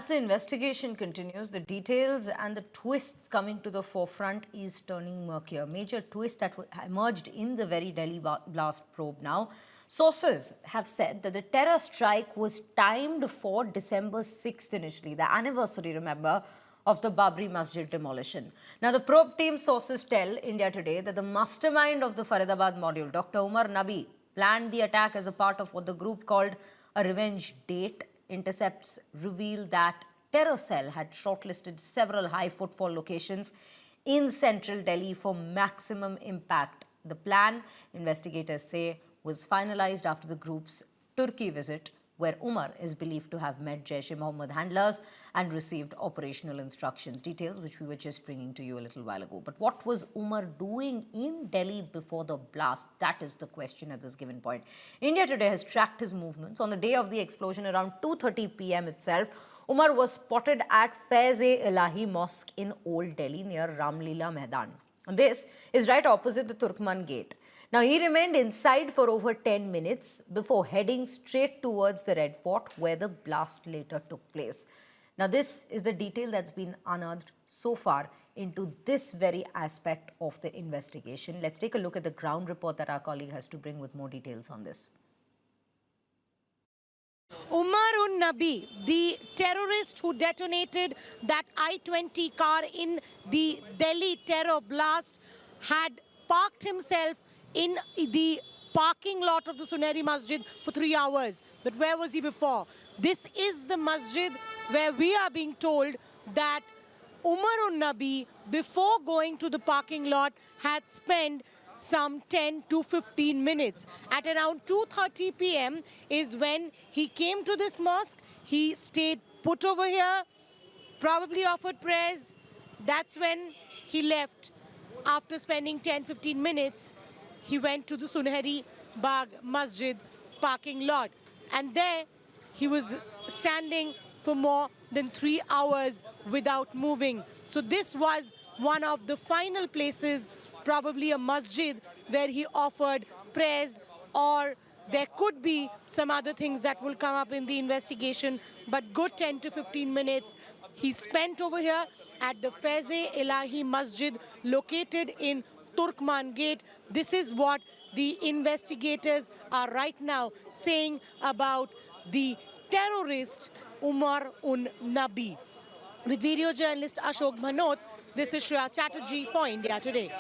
the investigation continues, the details and the twists coming to the forefront is turning murkier. Major twist that emerged in the very Delhi blast probe now. Sources have said that the terror strike was timed for December 6th initially, the anniversary, remember, of the Babri Masjid demolition. Now, the probe team sources tell India Today that the mastermind of the Faridabad module, Dr. Umar Nabi, planned the attack as a part of what the group called a revenge date. Intercepts reveal that Terror Cell had shortlisted several high-footfall locations in central Delhi for maximum impact. The plan, investigators say, was finalized after the group's Turkey visit, where Umar is believed to have met Jaish-e-Mohammed handlers and received operational instructions, details which we were just bringing to you a little while ago. But what was Umar doing in Delhi before the blast? That is the question at this given point. India Today has tracked his movements. On the day of the explosion, around 2:30 p.m. itself, Umar was spotted at Faiz-e-Ilahi Mosque in Old Delhi near Ramlila Maidan. And this is right opposite the Turkman Gate. Now, he remained inside for over 10 minutes before heading straight towards the Red Fort, where the blast later took place. Now, this is the detail that's been unearthed so far into this very aspect of the investigation. Let's take a look at the ground report that our colleague has to bring with more details on this. Umar-un-Nabi, the terrorist who detonated that I-20 car in the Delhi terror blast, had parked himself in the parking lot of the Suneri Masjid for 3 hours. But where was he before? This is the masjid where we are being told that Umar-un-Nabi, before going to the parking lot, had spent some 10 to 15 minutes. At around 2:30 p.m. is when he came to this mosque. He stayed put over here, probably offered prayers. That's when he left. After spending 10-15 minutes, he went to the Sunehri Bagh Masjid parking lot. And there he was standing for more than 3 hours without moving. So this was one of the final places, probably a masjid, where he offered prayers, or there could be some other things that will come up in the investigation. But good 10 to 15 minutes he spent over here at the Faiz-e-Ilahi Masjid located in Turkman Gate. This is what the investigators are right now saying about the terrorist Umar-un-Nabi. With video journalist Ashok Bhanot, this is Shreya Chatterjee for India Today.